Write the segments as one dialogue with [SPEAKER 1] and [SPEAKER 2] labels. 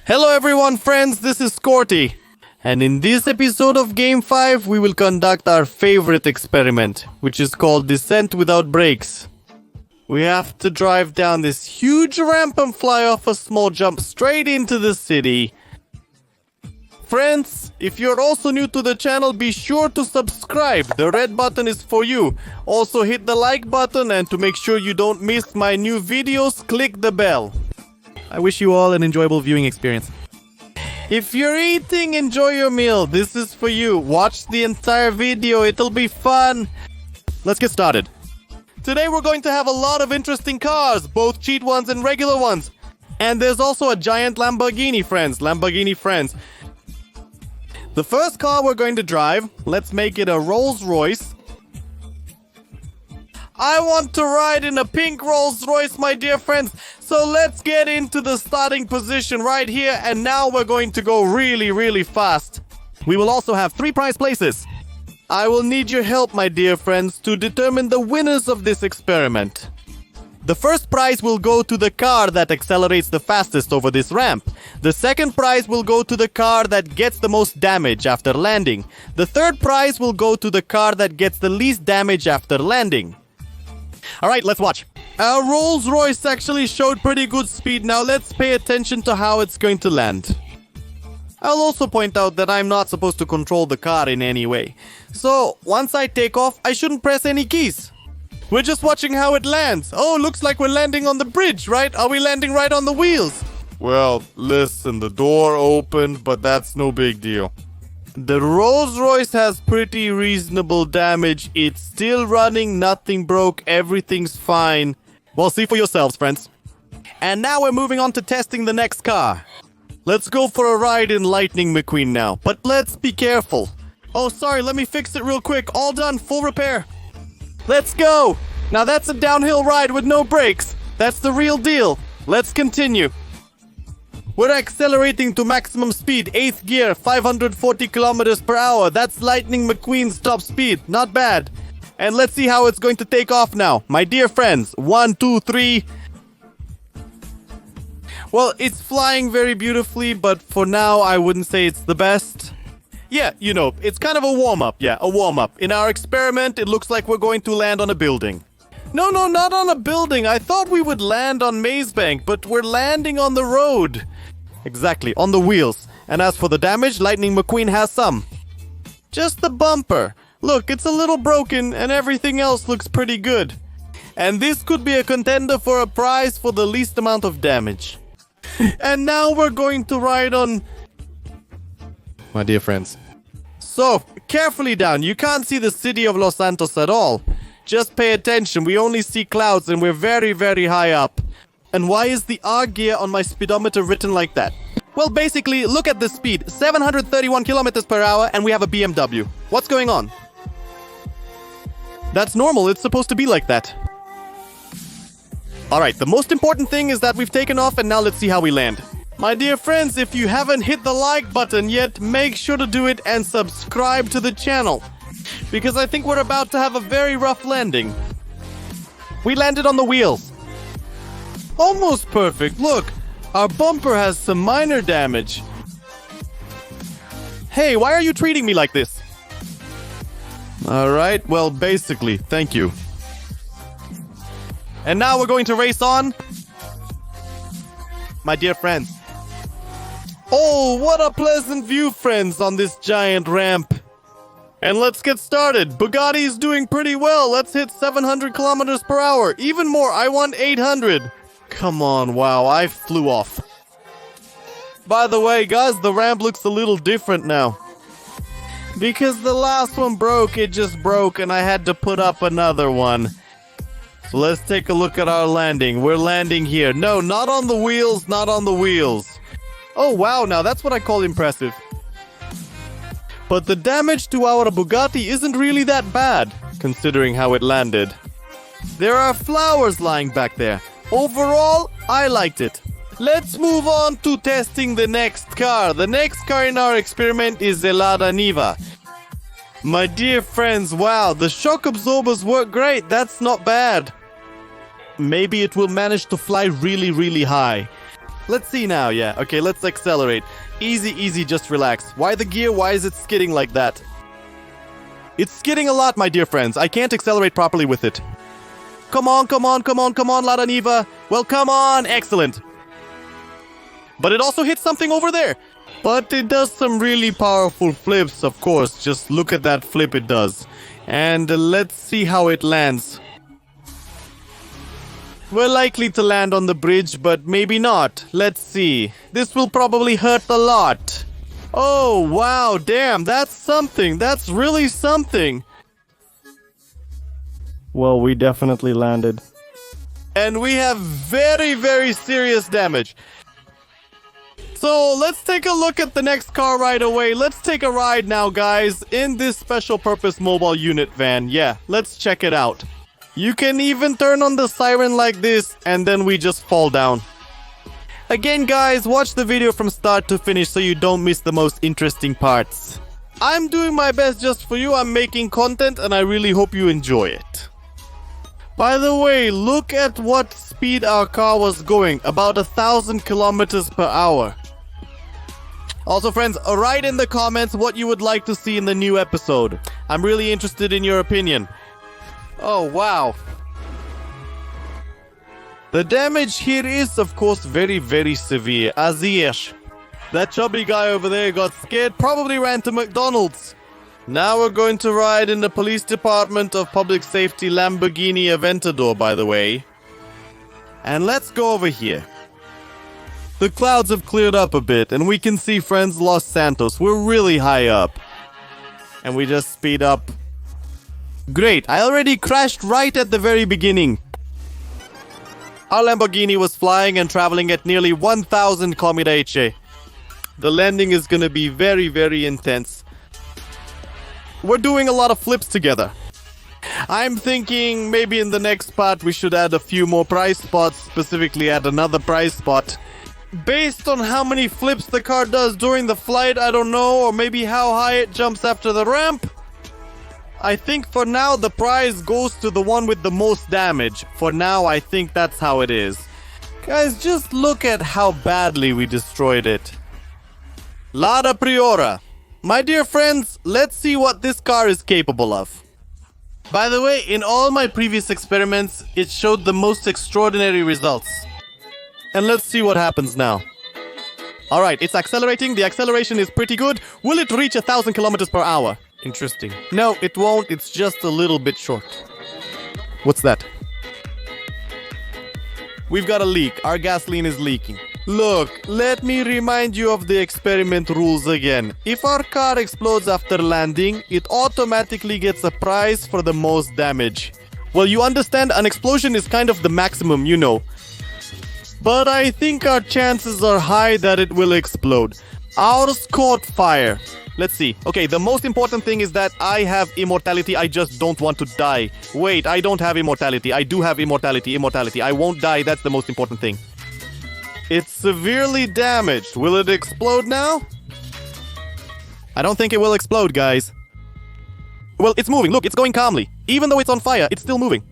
[SPEAKER 1] Hello everyone friends, this is Scorty. And in this episode of Game 5, we will conduct our favorite experiment, which is called Descent Without Brakes. We have to drive down this huge ramp and fly off a small jump straight into the city. Friends, if you're also new to the channel, be sure to subscribe. The red button is for you. Also hit the like button, and to make sure you don't miss my new videos, click the bell. I wish you all an enjoyable viewing experience. If you're eating, enjoy your meal. This is for you. Watch the entire video. It'll be fun. Let's get started. Today we're going to have a lot of interesting cars, both cheat ones and regular ones. And there's also a giant Lamborghini, friends. The first car we're going to drive, let's make it a Rolls-Royce. I want to ride in a pink Rolls-Royce, my dear friends. So let's get into the starting position right here. And now we're going to go really fast. We will also have 3 prize places. I will need your help, my dear friends, to determine the winners of this experiment. The first prize will go to the car that accelerates the fastest over this ramp. The second prize will go to the car that gets the most damage after landing. The third prize will go to the car that gets the least damage after landing. Alright, let's watch. Our Rolls-Royce actually showed pretty good speed. Now let's pay attention to how it's going to land. I'll also point out that I'm not supposed to control the car in any way. So, once I take off, I shouldn't press any keys. We're just watching how it lands. Oh, looks like we're landing on the bridge, right? Are we landing right on the wheels? Well, listen, the door opened, but that's no big deal. The Rolls-Royce has pretty reasonable damage. It's still running, nothing broke, everything's fine. Well, see for yourselves, friends. And now we're moving on to testing the next car. Let's go for a ride in Lightning McQueen now, but let's be careful. Oh, sorry, let me fix it real quick. All done, full repair. Let's go! Now that's a downhill ride with no brakes. That's the real deal. Let's continue. We're accelerating to maximum speed, 8th gear, 540 kilometers per hour. That's Lightning McQueen's top speed. Not bad. And let's see how it's going to take off now. My dear friends, 1, 2, 3. Well, it's flying very beautifully, but for now, I wouldn't say it's the best. Yeah, you know, it's kind of a warm-up. Yeah, a warm-up. In our experiment, it looks like we're going to land on a building. No, not on a building. I thought we would land on Maze Bank, but we're landing on the road. Exactly, on the wheels. And as for the damage, Lightning McQueen has some. Just the bumper. Look, it's a little broken, and everything else looks pretty good. And this could be a contender for a prize for the least amount of damage. And now we're going to ride on... My dear friends. So, carefully down. You can't see the city of Los Santos at all. Just pay attention. We only see clouds and we're very high up. And why is the R gear on my speedometer written like that? Well, basically, look at the speed. 731 kilometers per hour and we have a BMW. What's going on? That's normal. It's supposed to be like that. Alright, the most important thing is that we've taken off and now let's see how we land. My dear friends, if you haven't hit the like button yet, make sure to do it and subscribe to the channel. Because I think we're about to have a very rough landing. We landed on the wheels. Almost perfect. Look, our bumper has some minor damage. Hey, why are you treating me like this? Alright, well, basically, thank you. And now we're going to race on. My dear friends. Oh, what a pleasant view, friends, on this giant ramp. And let's get started. Bugatti is doing pretty well. Let's hit 700 kilometers per hour. Even more, I want 800. Come on, wow, I flew off. By the way, guys, the ramp looks a little different now. Because the last one broke, it just broke, and I had to put up another one. So let's take a look at our landing. We're landing here. No, not on the wheels, not on the wheels. Oh, wow, now that's what I call impressive. But the damage to our Bugatti isn't really that bad, considering how it landed. There are flowers lying back there. Overall, I liked it. Let's move on to testing the next car. The next car in our experiment is the Lada Niva. My dear friends, wow, the shock absorbers work great. That's not bad. Maybe it will manage to fly really high. Let's see now, yeah. Okay, let's accelerate. Easy, easy, just relax. Why the gear? Why is it skidding like that? It's skidding a lot, my dear friends. I can't accelerate properly with it. Come on, come on, come on, come on, Lada Niva. Well, come on. Excellent. But it also hits something over there. But it does some really powerful flips, of course. Just look at that flip it does. And let's see how it lands. We're likely to land on the bridge, but maybe not. Let's see. This will probably hurt a lot. Oh, wow, damn, that's something. That's really something. Well, we definitely landed. And we have very, very serious damage. So let's take a look at the next car right away. Let's take a ride now, guys, in this special purpose mobile unit van. Yeah, let's check it out. You can even turn on the siren like this, and then we just fall down. Again, guys, watch the video from start to finish so you don't miss the most interesting parts. I'm doing my best just for you. I'm making content, and I really hope you enjoy it. By the way, look at what speed our car was going. About 1,000 kilometers per hour. Also, friends, write in the comments what you would like to see in the new episode. I'm really interested in your opinion. Oh, wow. The damage here is, of course, very, very severe. Azish. That chubby guy over there got scared, probably ran to McDonald's. Now we're going to ride in the police department of public safety Lamborghini Aventador, by the way. And let's go over here. The clouds have cleared up a bit, and we can see, friends, Los Santos. We're really high up. And we just speed up. Great, I already crashed right at the very beginning. Our Lamborghini was flying and traveling at nearly 1,000 km/h. The landing is gonna be very, very intense. We're doing a lot of flips together. I'm thinking maybe in the next part we should add a few more prize spots, specifically add another prize spot. Based on how many flips the car does during the flight, I don't know, or maybe how high it jumps after the ramp. I think for now the prize goes to the one with the most damage. For now, I think that's how it is. Guys, just look at how badly we destroyed it. Lada Priora. My dear friends, let's see what this car is capable of. By the way, in all my previous experiments, it showed the most extraordinary results. And let's see what happens now. Alright, it's accelerating. The acceleration is pretty good. Will it reach 1,000 kilometers per hour? Interesting. No, it won't. It's just a little bit short. What's that? We've got a leak. Our gasoline is leaking. Look, let me remind you of the experiment rules again. If our car explodes after landing, it automatically gets a prize for the most damage. Well, you understand, an explosion is kind of the maximum, you know. But I think our chances are high that it will explode. Ours caught fire. Let's see. Okay, the most important thing is that I have immortality. I just don't want to die. Wait, I don't have immortality. I do have immortality. Immortality. I won't die. That's the most important thing. It's severely damaged. Will it explode now? I don't think it will explode, guys. Well, it's moving. Look, it's going calmly. Even though it's on fire, it's still moving.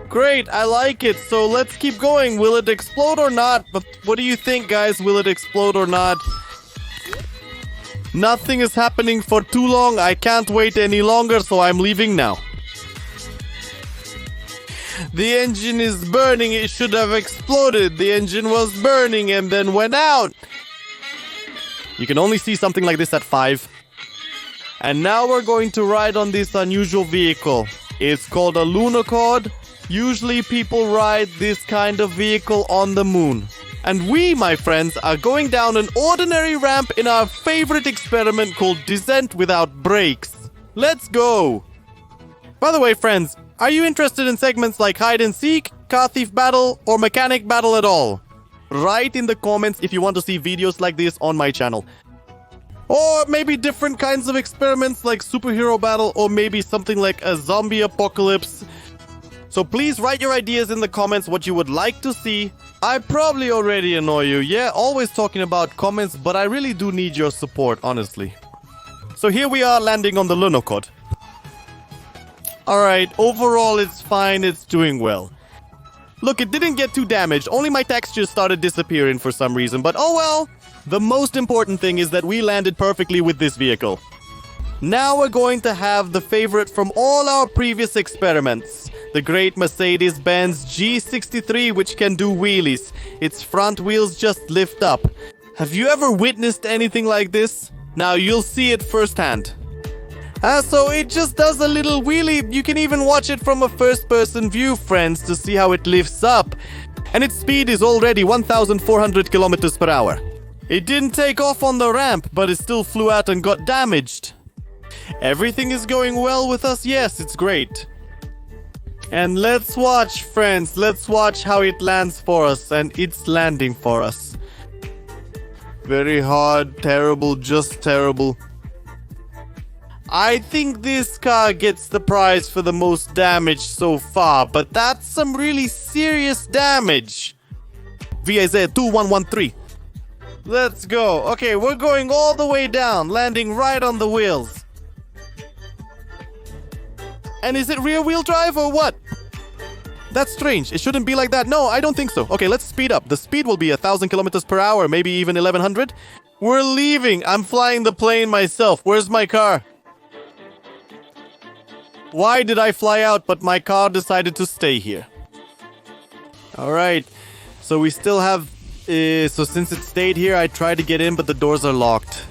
[SPEAKER 1] Great, I like it. So let's keep going. Will it explode or not? But what do you think, guys? Will it explode or not? Nothing is happening for too long. I can't wait any longer, so I'm leaving now. The engine is burning. It should have exploded. The engine was burning and then went out. You can only see something like this at 5. And now we're going to ride on this unusual vehicle. It's called a Lunokhod. Usually people ride this kind of vehicle on the moon. And we, my friends, are going down an ordinary ramp in our favorite experiment called Descent Without Brakes. Let's go! By the way, friends, are you interested in segments like Hide and Seek, Car Thief Battle, or Mechanic Battle at all? Write in the comments if you want to see videos like this on my channel. Or maybe different kinds of experiments like Superhero Battle, or maybe something like a Zombie Apocalypse. So please write your ideas in the comments what you would like to see. I probably already annoy you, yeah, always talking about comments, but I really do need your support, honestly. So here we are landing on the Lunokhod. Alright, overall it's fine, it's doing well. Look, it didn't get too damaged. Only my textures started disappearing for some reason, but oh well. The most important thing is that we landed perfectly with this vehicle. Now we're going to have the favorite from all our previous experiments. The great Mercedes-Benz G63, which can do wheelies. Its front wheels just lift up. Have you ever witnessed anything like this? Now you'll see it firsthand. So it just does a little wheelie. You can even watch it from a first-person view, friends, to see how it lifts up. And its speed is already 1,400 kilometers per hour. It didn't take off on the ramp, but it still flew out and got damaged. Everything is going well with us. Yes, it's great. And let's watch, friends. Let's watch how it lands for us. And it's landing for us. Very hard, terrible, just terrible. I think this car gets the prize for the most damage so far, but that's some really serious damage. VAZ 2113. Let's go. Okay, we're going all the way down, landing right on the wheels. And is it rear wheel drive or what? That's strange. It shouldn't be like that. No, I don't think so. Okay, let's speed up. The speed will be 1,000 kilometers per hour, maybe even 1,100. We're leaving. I'm flying the plane myself. Where's my car? Why did I fly out, but my car decided to stay here? Alright, so we still have... so since it stayed here, I tried to get in, but the doors are locked.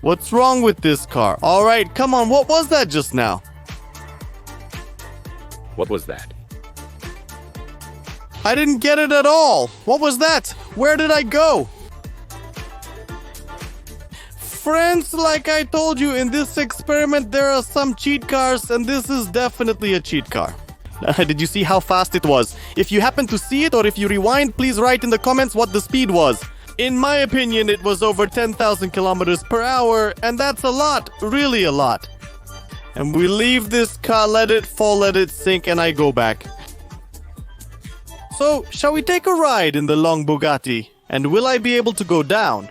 [SPEAKER 1] What's wrong with this car? Alright, come on, what was that just now?
[SPEAKER 2] What was that?
[SPEAKER 1] I didn't get it at all. What was that? Where did I go? Friends, like I told you, in this experiment there are some cheat cars, and this is definitely a cheat car. Did you see how fast it was? If you happen to see it, or if you rewind, please write in the comments what the speed was. In my opinion, it was over 10,000 kilometers per hour, and that's a lot, really a lot. And we leave this car, let it fall, let it sink, and I go back. So, shall we take a ride in the long Bugatti? And will I be able to go down?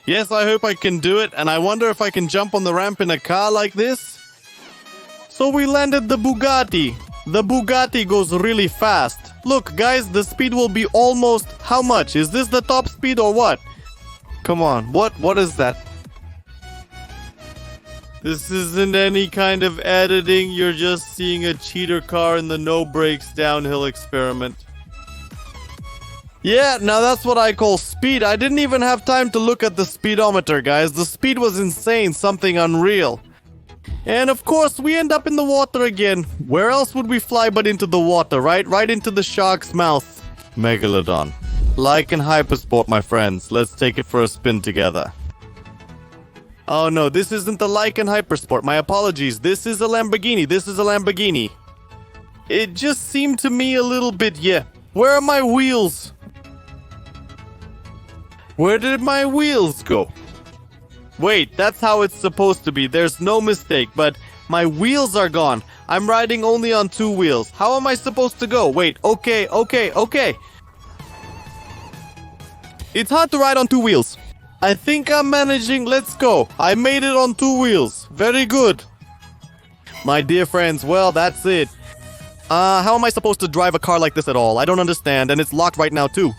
[SPEAKER 1] Yes, I hope I can do it, and I wonder if I can jump on the ramp in a car like this. So we landed the Bugatti. The Bugatti goes really fast. Look, guys, the speed will be almost... How much? Is this the top speed or what? Come on, what is that? This isn't any kind of editing. You're just seeing a cheater car in the no brakes downhill experiment. Yeah, now that's what I call speed. I didn't even have time to look at the speedometer, guys. The speed was insane, something unreal. And of course, we end up in the water again. Where else would we fly but into the water, right? Right into the shark's mouth. Megalodon. Like in Hypersport, my friends. Let's take it for a spin together. Oh no, this isn't the like in Hypersport. My apologies. This is a Lamborghini. This is a Lamborghini. It just seemed to me a little bit, yeah. Where are my wheels? Where did my wheels go? Wait, that's how it's supposed to be. There's no mistake, but my wheels are gone. I'm riding only on 2 wheels. How am I supposed to go? Wait, okay. It's hard to ride on 2 wheels. I think I'm managing. Let's go. I made it on 2 wheels. Very good. My dear friends, well, that's it. How am I supposed to drive a car like this at all? I don't understand, and it's locked right now too.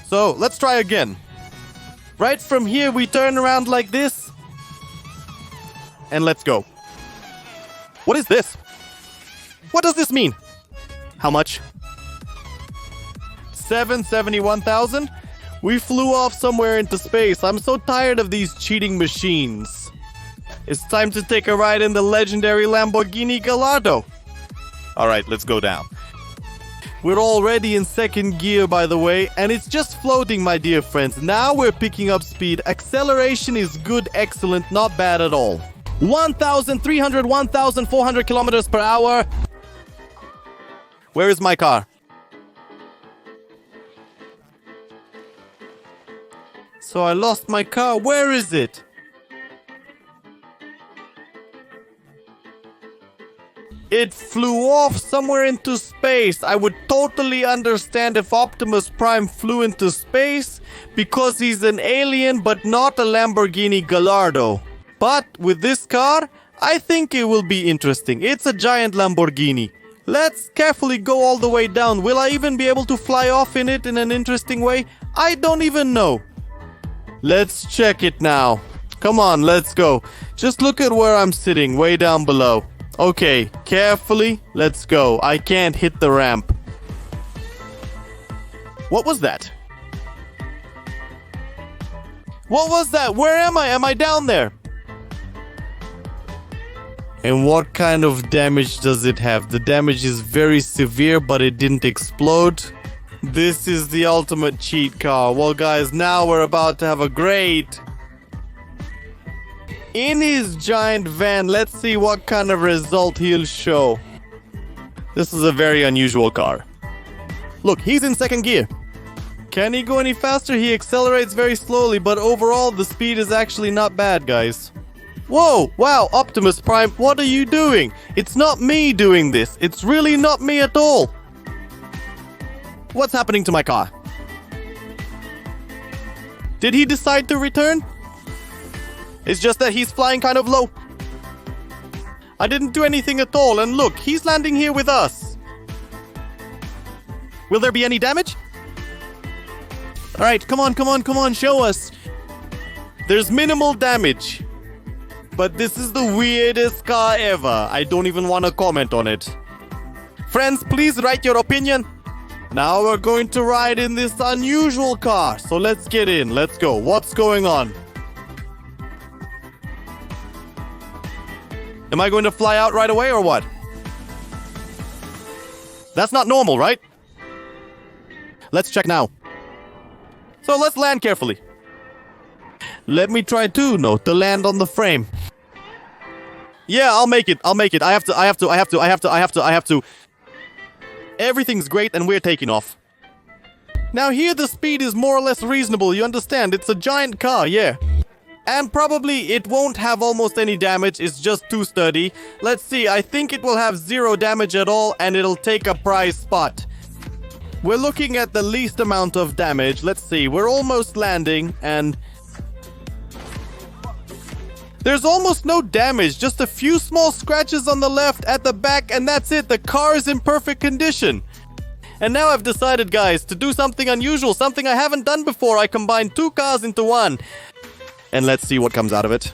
[SPEAKER 1] So, let's try again. Right from here, we turn around like this. And let's go. What is this? What does this mean? How much? 771,000? We flew off somewhere into space. I'm so tired of these cheating machines. It's time to take a ride in the legendary Lamborghini Gallardo. Alright, let's go down. We're already in 2nd gear, by the way, and it's just floating, my dear friends. Now we're picking up speed. Acceleration is good, excellent, not bad at all. 1,300, 1,400 kilometers per hour. Where is my car? So I lost my car. Where is it? It flew off somewhere into space. I would totally understand if Optimus Prime flew into space because he's an alien but not a Lamborghini Gallardo. But with this car, I think it will be interesting. It's a giant Lamborghini. Let's carefully go all the way down. Will I even be able to fly off in it in an interesting way? I don't even know. Let's check it now. Come on, let's go. Just look at where I'm sitting, way down below. Okay, carefully, let's go. I can't hit the ramp. What was that? What was that? Where am I? Am I down there? And what kind of damage does it have? The damage is very severe, but it didn't explode. This is the ultimate cheat car. Well, guys, now we're about to have a great... In his giant van, let's see what kind of result he'll show. This is a very unusual car. Look, he's in second gear. Can he go any faster? He accelerates very slowly, but overall the speed is actually not bad, guys. Whoa, wow, Optimus Prime, what are you doing? It's not me doing this. It's really not me at all. What's happening to my car? Did he decide to return? It's just that he's flying kind of low. I didn't do anything at all, and look, he's landing here with us. Will there be any damage? Alright, come on, show us. There's minimal damage. But this is the weirdest car ever. I don't even want to comment on it. Friends, please write your opinion. Now we're going to ride in this unusual car. So let's get in, let's go. What's going on? Am I going to fly out right away or what? That's not normal, right? Let's check now. So let's land carefully. Let me try too, note to land on the frame. Yeah, I'll make it. I have to. Everything's great and we're taking off. Now here the speed is more or less reasonable, you understand? It's a giant car, yeah. And probably it won't have almost any damage, it's just too sturdy. Let's see, I think it will have 0 damage at all and it'll take a prize spot. We're looking at the least amount of damage. Let's see, we're almost landing and... There's almost no damage, just a few small scratches on the left at the back and that's it. The car is in perfect condition. And now I've decided, guys, to do something unusual, something I haven't done before. I combined 2 cars into one. And let's see what comes out of it.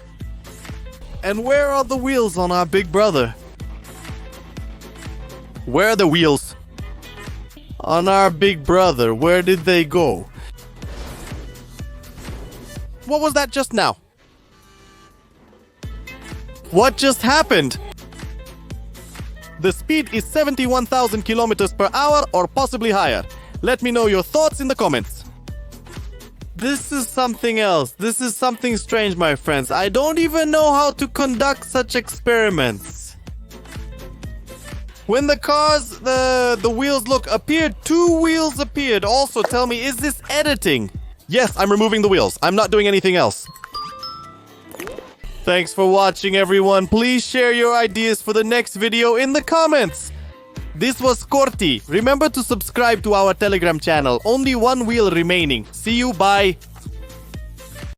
[SPEAKER 1] And where are the wheels on our big brother? Where are the wheels? On our big brother, where did they go? What was that just now? What just happened? The speed is 71,000 kilometers per hour or possibly higher. Let me know your thoughts in the comments. This is something else. This is something strange, my friends. I don't even know how to conduct such experiments. When the cars, the wheels appeared, 2 wheels appeared. Also, tell me, is this editing? Yes, I'm removing the wheels. I'm not doing anything else. Thanks for watching, everyone. Please share your ideas for the next video in the comments. This was Corti. Remember to subscribe to our Telegram channel. Only 1 wheel remaining. See you, bye.